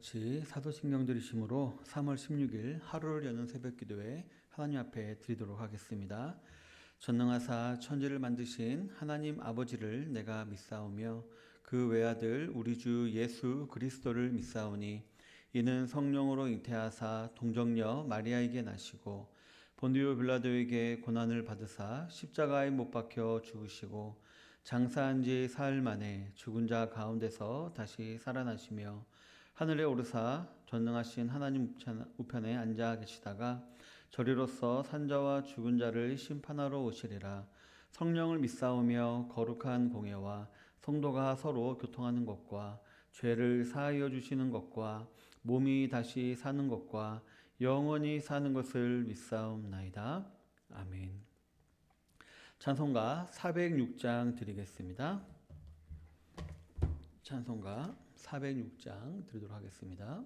같이 사도신경 들으심으로 3월 16일 하루를 여는 새벽기도에 하나님 앞에 드리도록 하겠습니다. 전능하사 천지를 만드신 하나님 아버지를 내가 믿사오며 그 외아들 우리 주 예수 그리스도를 믿사오니 이는 성령으로 잉태하사 동정녀 마리아에게 나시고 본디오 빌라도에게 고난을 받으사 십자가에 못 박혀 죽으시고 장사한 지 사흘 만에 죽은 자 가운데서 다시 살아나시며 하늘에 오르사 전능하신 하나님 우편에 앉아 계시다가 저리로서 산자와 죽은 자를 심판하러 오시리라. 성령을 믿사오며 거룩한 공예와 성도가 서로 교통하는 것과 죄를 사하여 주시는 것과 몸이 다시 사는 것과 영원히 사는 것을 믿사옵나이다. 아멘. 찬송가 406장 드리겠습니다. 찬송가 406장 드리도록 하겠습니다.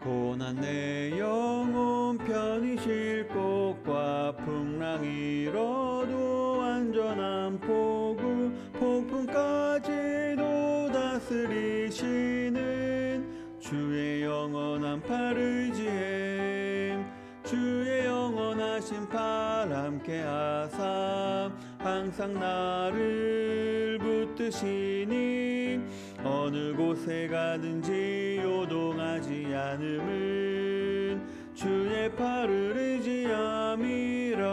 고난 내 영혼 편히 쉴 곳과 풍랑 일어도 안전한 포구 폭풍까지도 다스리시는 주의 영원한 팔 의지해 주의 영원하신 팔 함께 하사 항상 나를 붙드시니 어느 곳에 가든지 요동하지 않음은 주의 팔을 의지함이라.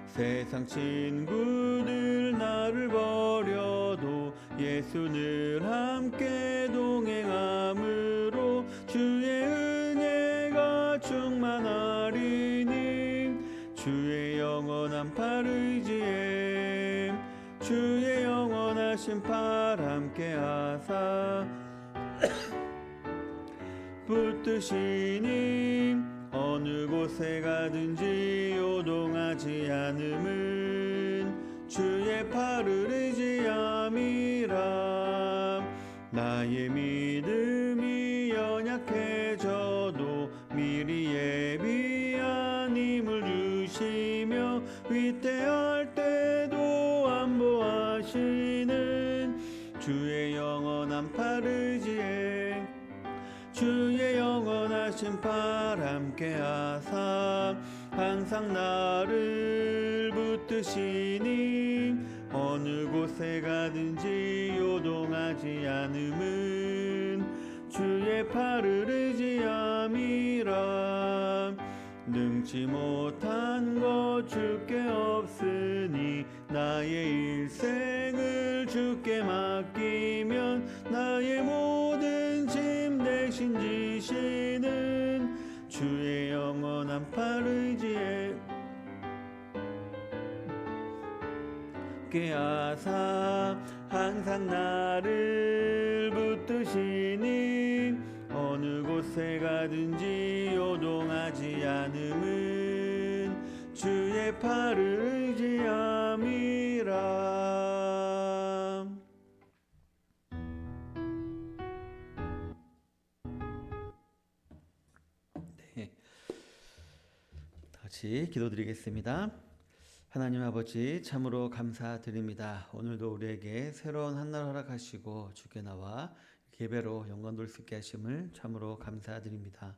세상 친구들 나를 버려도 예수 늘 함께 동행함으로 주의 은혜가 충만하리니 주의 영원한 팔 의지해 주의 영원하신 팔 함께 하사 붙드시니 어느 곳에 가든지 요동하지 않음은 주의 팔을 의지함이라. 나의 믿음이 연약해져도 미리 예비한 힘을 주시며 위태할 때도 안보하시는 주의 영원한 팔 의지해 주의 영원하신 팔 함께 하사 항상 나를 붙드시니 어느 곳에 가든지 요동하지 않음은 주의 팔을 의지함이라. 능치 못한 것 주께 없으니 나의 일생을 주께 맡기면 나의 모든 짐 대신 지시는 주의 영원한 팔 의지에 깨하사 항상 나를 붙드시니 어느 곳에 가든지 요동하지 않음은 주의 팔을 의지함이라. 네, 다시 기도드리겠습니다. 하나님 아버지 참으로 감사드립니다. 오늘도 우리에게 새로운 한날 허락하시고 주께 나와 예배로 영광 돌 수 있게 하심을 참으로 감사드립니다.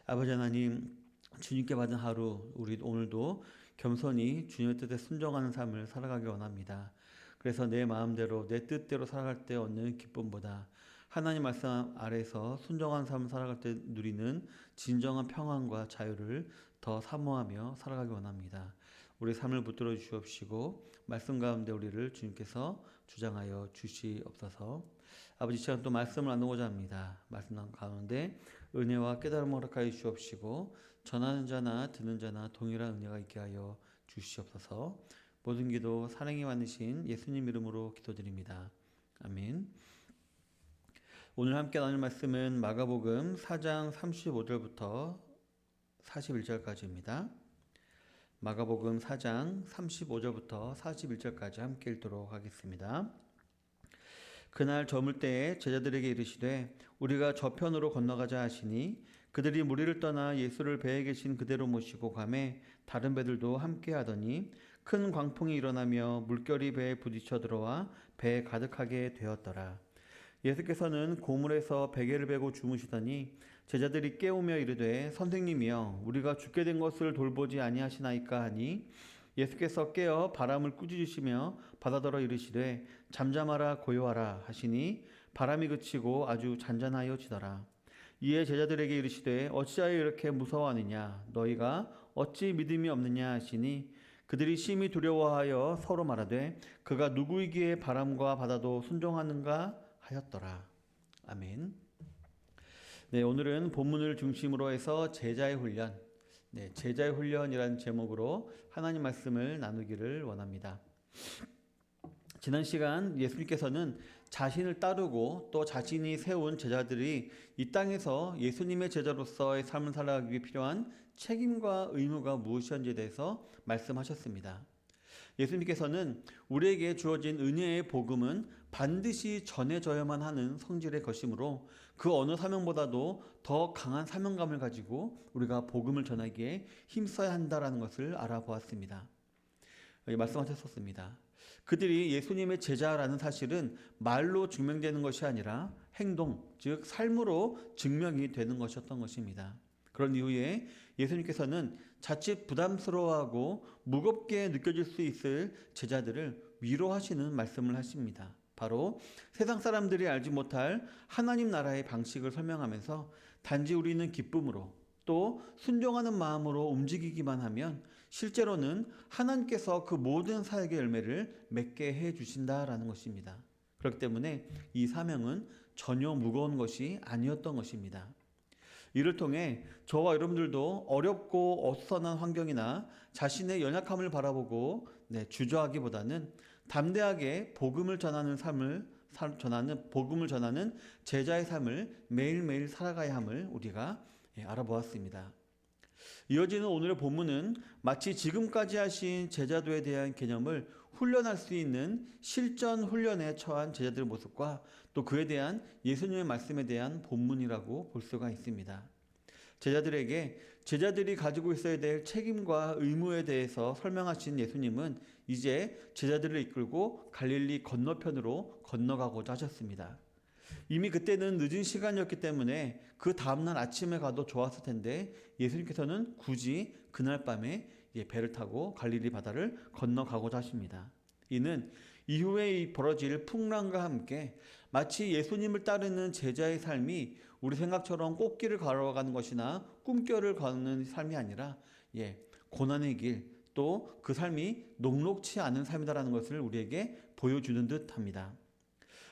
아버지 하나님, 주님께 받은 하루 우리 오늘도 겸손히 주님의 뜻에 순종하는 삶을 살아가기 원합니다. 그래서 내 마음대로 내 뜻대로 살아갈 때 얻는 기쁨보다 하나님 말씀 아래서 순종한 삶을 살아갈 때 누리는 진정한 평안과 자유를 더 사모하며 살아가기 원합니다. 우리 삶을 붙들어 주시옵시고 말씀 가운데 우리를 주님께서 주장하여 주시옵소서. 아버지, 시간 또 말씀을 나누고자 합니다. 말씀 가운데 은혜와 깨달음을 허락하여 주시옵시고 전하는 자나 듣는 자나 동일한 은혜가 있게 하여 주시옵소서. 모든 기도 사랑이 많으신 예수님 이름으로 기도드립니다. 아멘. 오늘 함께 나눌 말씀은 마가복음 4장 35절부터 41절까지입니다. 마가복음 4장 35절부터 41절까지 함께 읽도록 하겠습니다. 그날 저물 때에 제자들에게 이르시되 우리가 저편으로 건너가자 하시니 그들이 무리를 떠나 예수를 배에 계신 그대로 모시고 가매 다른 배들도 함께 하더니 큰 광풍이 일어나며 물결이 배에 부딪혀 들어와 배에 가득하게 되었더라. 예수께서는 고물에서 베개를 베고 주무시더니 제자들이 깨우며 이르되 선생님이여 우리가 죽게 된 것을 돌보지 아니하시나이까 하니 예수께서 깨어 바람을 꾸짖으시며 바다더러 이르시되 잠잠하라 고요하라 하시니 바람이 그치고 아주 잔잔하여지더라. 이에 제자들에게 이르시되 어찌하여 이렇게 무서워하느냐 너희가 어찌 믿음이 없느냐 하시니 그들이 심히 두려워하여 서로 말하되 그가 누구이기에 바람과 바다도 순종하는가 하였더라. 아멘. 네, 오늘은 본문을 중심으로 해서 제자의 훈련, 제자의 훈련이라는 제목으로 하나님 말씀을 나누기를 원합니다. 지난 시간 예수님께서는 자신을 따르고 또 자신이 세운 제자들이 이 땅에서 예수님의 제자로서의 삶을 살아가기 위해 필요한 책임과 의무가 무엇이었는지에 대해서 말씀하셨습니다. 예수님께서는 우리에게 주어진 은혜의 복음은 반드시 전해져야만 하는 성질의 것이므로 그 어느 사명보다도 더 강한 사명감을 가지고 우리가 복음을 전하기에 힘써야 한다는 것을 알아보았습니다. 말씀하셨습니다. 그들이 예수님의 제자라는 사실은 말로 증명되는 것이 아니라 행동, 즉 삶으로 증명이 되는 것이었던 것입니다. 그런 이후에 예수님께서는 자칫 부담스러워하고 무겁게 느껴질 수 있을 제자들을 위로하시는 말씀을 하십니다. 바로 세상 사람들이 알지 못할 하나님 나라의 방식을 설명하면서 단지 우리는 기쁨으로 또 순종하는 마음으로 움직이기만 하면 실제로는 하나님께서 그 모든 사역의 열매를 맺게 해 주신다라는 것입니다. 그렇기 때문에 이 사명은 전혀 무거운 것이 아니었던 것입니다. 이를 통해 저와 여러분들도 어렵고 어수선한 환경이나 자신의 연약함을 바라보고 주저하기보다는 담대하게 복음을 전하는 복음을 전하는 제자의 삶을 매일매일 살아가야 함을 우리가 알아보았습니다. 이어지는 오늘의 본문은 마치 지금까지 하신 제자도에 대한 개념을 훈련할 수 있는 실전 훈련에 처한 제자들의 모습과 또 그에 대한 예수님의 말씀에 대한 본문이라고 볼 수가 있습니다. 제자들에게 제자들이 가지고 있어야 될 책임과 의무에 대해서 설명하신 예수님은 이제 제자들을 이끌고 갈릴리 건너편으로 건너가고자 하셨습니다. 이미 그때는 늦은 시간이었기 때문에 그 다음날 아침에 가도 좋았을 텐데 예수님께서는 굳이 그날 밤에 배를 타고 갈릴리 바다를 건너가고자 하십니다. 이는 이후에 벌어질 풍랑과 함께 마치 예수님을 따르는 제자의 삶이 우리 생각처럼 꽃길을 걸어가는 것이나 꿈결을 걷는 삶이 아니라 고난의 길, 또 그 삶이 녹록치 않은 삶이다라는 것을 우리에게 보여주는 듯합니다.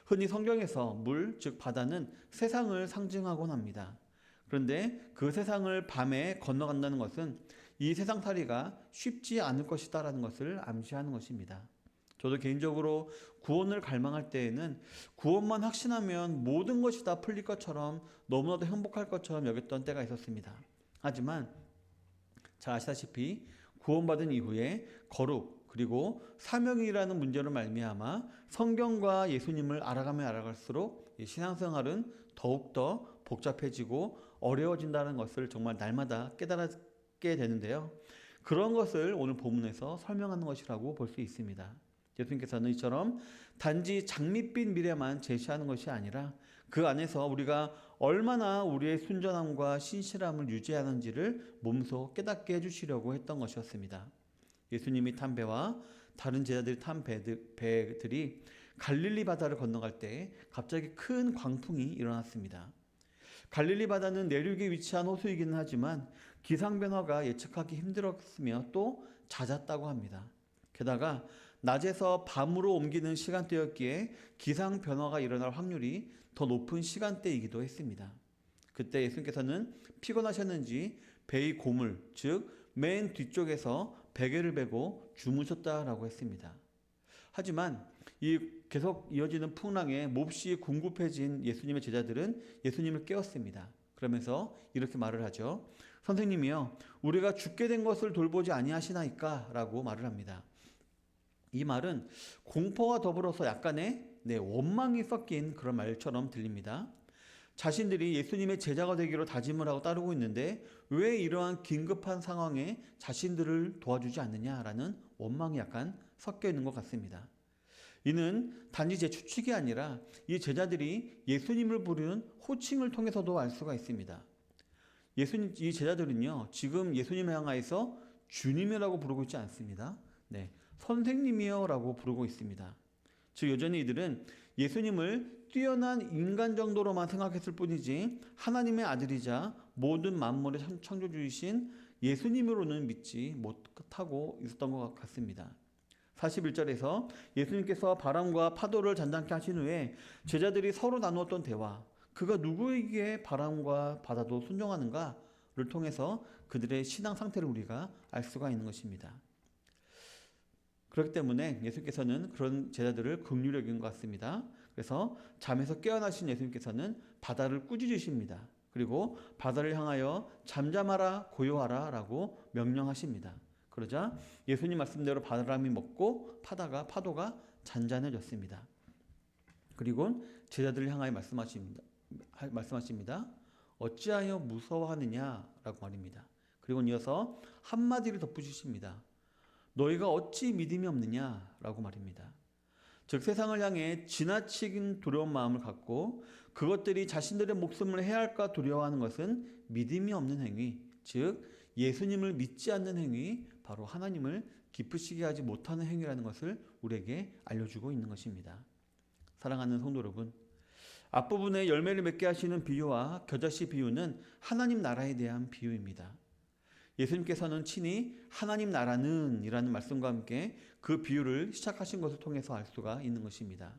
흔히 성경에서 물, 즉 바다는 세상을 상징하곤 합니다. 그런데 그 세상을 밤에 건너간다는 것은 이 세상살이가 쉽지 않을 것이다라는 것을 암시하는 것입니다. 저도 개인적으로 구원을 갈망할 때에는 구원만 확신하면 모든 것이 다 풀릴 것처럼 너무나도 행복할 것처럼 여겼던 때가 있었습니다. 하지만 잘 아시다시피 구원받은 이후에 거룩 그리고 사명이라는 문제로 말미암아 성경과 예수님을 알아가면 알아갈수록 신앙생활은 더욱더 복잡해지고 어려워진다는 것을 정말 날마다 깨달게 되는데요. 그런 것을 오늘 본문에서 설명하는 것이라고 볼 수 있습니다. 예수님께서는 이처럼 단지 장밋빛 미래만 제시하는 것이 아니라 그 안에서 우리가 얼마나 우리의 순전함과 신실함을 유지하는지를 몸소 깨닫게 해주시려고 했던 것이었습니다. 예수님이 탄 배와 다른 제자들이 탄 배들이 갈릴리 바다를 건너갈 때 갑자기 큰 광풍이 일어났습니다. 갈릴리 바다는 내륙에 위치한 호수이기는 하지만 기상 변화가 예측하기 힘들었으며 또 잦았다고 합니다. 게다가 낮에서 밤으로 옮기는 시간대였기에 기상 변화가 일어날 확률이 더 높은 시간대이기도 했습니다. 그때 예수님께서는 피곤하셨는지 배의 고물, 즉 맨 뒤쪽에서 베개를 베고 주무셨다라고 했습니다. 하지만 이 계속 이어지는 풍랑에 몹시 궁급해진 예수님의 제자들은 예수님을 깨웠습니다. 그러면서 이렇게 말을 하죠. 선생님이여, 우리가 죽게 된 것을 돌보지 아니하시나이까? 라고 말을 합니다. 이 말은 공포와 더불어서 약간의 원망이 섞인 그런 말처럼 들립니다. 자신들이 예수님의 제자가 되기로 다짐을 하고 따르고 있는데 왜 이러한 긴급한 상황에 자신들을 도와주지 않느냐라는 원망이 약간 섞여 있는 것 같습니다. 이는 단지 제 추측이 아니라 이 제자들이 예수님을 부르는 호칭을 통해서도 알 수가 있습니다. 이 제자들은요, 지금 예수님을 향하여서 주님이라고 부르고 있지 않습니다. 네, 선생님이여라고 부르고 있습니다. 즉 여전히 이들은 예수님을 뛰어난 인간 정도로만 생각했을 뿐이지 하나님의 아들이자 모든 만물의 창조주이신 예수님으로는 믿지 못하고 있었던 것 같습니다. 41절에서 예수님께서 바람과 파도를 잔잔케 하신 후에 제자들이 서로 나누었던 대화, 그가 누구에게 바람과 바다도 순종하는가를 통해서 그들의 신앙 상태를 우리가 알 수가 있는 것입니다. 그렇기 때문에 예수님께서는 그런 제자들을 긍휼히 여긴 것 같습니다. 그래서 잠에서 깨어나신 예수님께서는 바다를 꾸짖으십니다. 그리고 바다를 향하여 잠잠하라 고요하라 라고 명령하십니다. 그러자 예수님 말씀대로 바람이 먹고 파도가 잔잔해졌습니다. 그리고 제자들을 향하여 말씀하십니다. 어찌하여 무서워하느냐라고 말입니다. 그리고 이어서 한마디를 덧붙이십니다. 너희가 어찌 믿음이 없느냐라고 말입니다. 즉 세상을 향해 지나치긴 두려운 마음을 갖고 그것들이 자신들의 목숨을 해할까 두려워하는 것은 믿음이 없는 행위, 즉 예수님을 믿지 않는 행위, 바로 하나님을 기쁘시게 하지 못하는 행위라는 것을 우리에게 알려주고 있는 것입니다. 사랑하는 성도 여러분, 앞부분에 열매를 맺게 하시는 비유와 겨자씨 비유는 하나님 나라에 대한 비유입니다. 예수님께서는 친히 하나님 나라는 이라는 말씀과 함께 그 비유를 시작하신 것을 통해서 알 수가 있는 것입니다.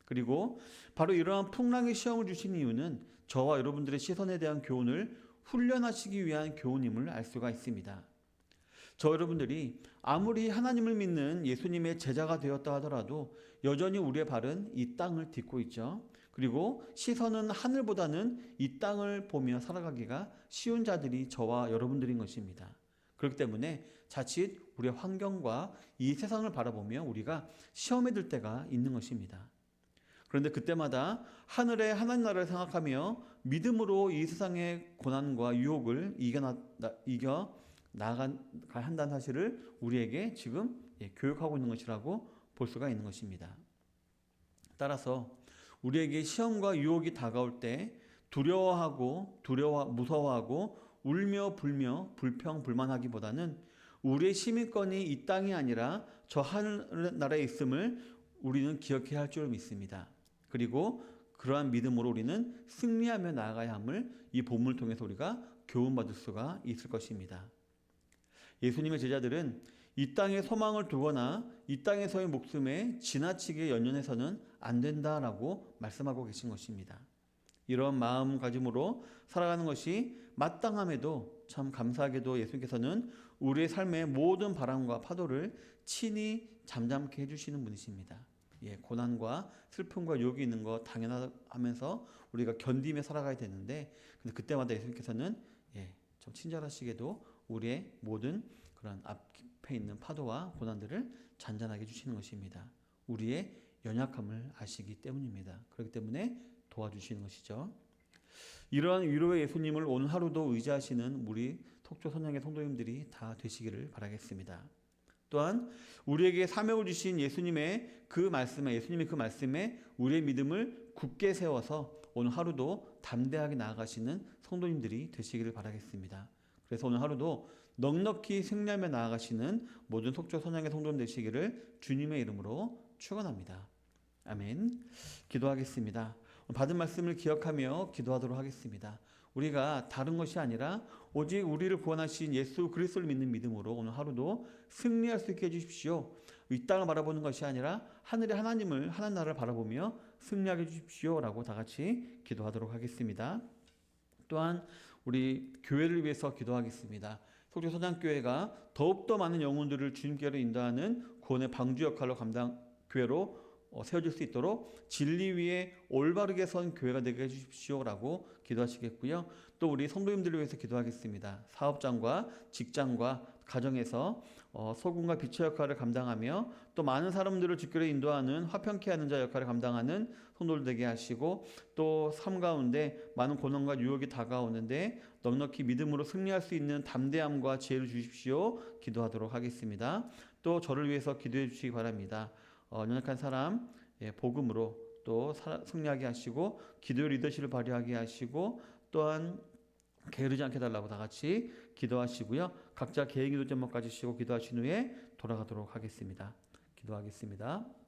그리고 바로 이러한 풍랑의 시험을 주신 이유는 저와 여러분들의 시선에 대한 교훈을 훈련하시기 위한 교훈임을 알 수가 있습니다. 저 여러분들이 아무리 하나님을 믿는 예수님의 제자가 되었다 하더라도 여전히 우리의 발은 이 땅을 딛고 있죠. 그리고 시선은 하늘보다는 이 땅을 보며 살아가기가 쉬운 자들이 저와 여러분들인 것입니다. 그렇기 때문에 자칫 우리의 환경과 이 세상을 바라보며 우리가 시험에 들 때가 있는 것입니다. 그런데 그때마다 하늘의 하나님 나라를 생각하며 믿음으로 이 세상의 고난과 유혹을 이겨 나아가야 한다는 사실을 우리에게 지금 교육하고 있는 것이라고 볼 수가 있는 것입니다. 따라서 우리에게 시험과 유혹이 다가올 때 무서워하고 울며 불며 불평불만하기보다는 우리의 시민권이 이 땅이 아니라 저 하늘나라에 있음을 우리는 기억해야 할 줄 믿습니다. 그리고 그러한 믿음으로 우리는 승리하며 나아가야 함을 이 본문을 통해서 우리가 교훈받을 수가 있을 것입니다. 예수님의 제자들은 이 땅에 소망을 두거나 이 땅에서의 목숨에 지나치게 연연해서는 안 된다라고 말씀하고 계신 것입니다. 이런 마음가짐으로 살아가는 것이 마땅함에도 참 감사하게도 예수님께서는 우리의 삶의 모든 바람과 파도를 친히 잠잠케 해주시는 분이십니다. 고난과 슬픔과 유혹이 있는 거 당연하면서 우리가 견디며 살아가야 되는데 근데 그때마다 예수님께서는 좀 친절하시게도 우리의 모든 그런 앞에 있는 파도와 고난들을 잔잔하게 해주시는 것입니다. 우리의 연약함을 아시기 때문입니다. 그렇기 때문에 도와주시는 것이죠. 이러한 위로의 예수님을 오늘 하루도 의지하시는 우리 속초 선양의 성도님들이 다 되시기를 바라겠습니다. 또한 우리에게 사명을 주신 예수님의 그 말씀에 우리의 믿음을 굳게 세워서 오늘 하루도 담대하게 나아가시는 성도님들이 되시기를 바라겠습니다. 그래서 오늘 하루도 넉넉히 승리하며 나아가시는 모든 속초 선양의 성도님 되시기를 주님의 이름으로 축원합니다. 아멘. 기도하겠습니다. 받은 말씀을 기억하며 기도하도록 하겠습니다. 우리가 다른 것이 아니라 오직 우리를 구원하신 예수 그리스도를 믿는 믿음으로 오늘 하루도 승리할 수 있게 해주십시오. 이 땅을 바라보는 것이 아니라 하늘의 하나님 나라를 바라보며 승리하게 해주십시오 라고 다 같이 기도하도록 하겠습니다. 또한 우리 교회를 위해서 기도하겠습니다. 속초 선양교회가 더욱더 많은 영혼들을 주님께로 인도하는 구원의 방주 역할로 교회로 세워질 수 있도록 진리 위에 올바르게 선 교회가 되게 해주십시오라고 기도하시겠고요. 또 우리 성도님들을 위해서 기도하겠습니다. 사업장과 직장과 가정에서 소금과 빛의 역할을 감당하며 또 많은 사람들을 주께로 인도하는 화평케 하는 자 역할을 감당하는 손돌되게 하시고 또 삶 가운데 많은 고난과 유혹이 다가오는데 넉넉히 믿음으로 승리할 수 있는 담대함과 지혜를 주십시오. 기도하도록 하겠습니다. 또 저를 위해서 기도해 주시기 바랍니다. 연약한 사람 복음으로 또 승리하게 하시고 기도의 리더십을 발휘하게 하시고 또한 게으르지 않게 달라고 다 같이 기도하시고요. 각자 개인 기도 제목 가지시고 기도하신 후에 돌아가도록 하겠습니다. 기도하겠습니다.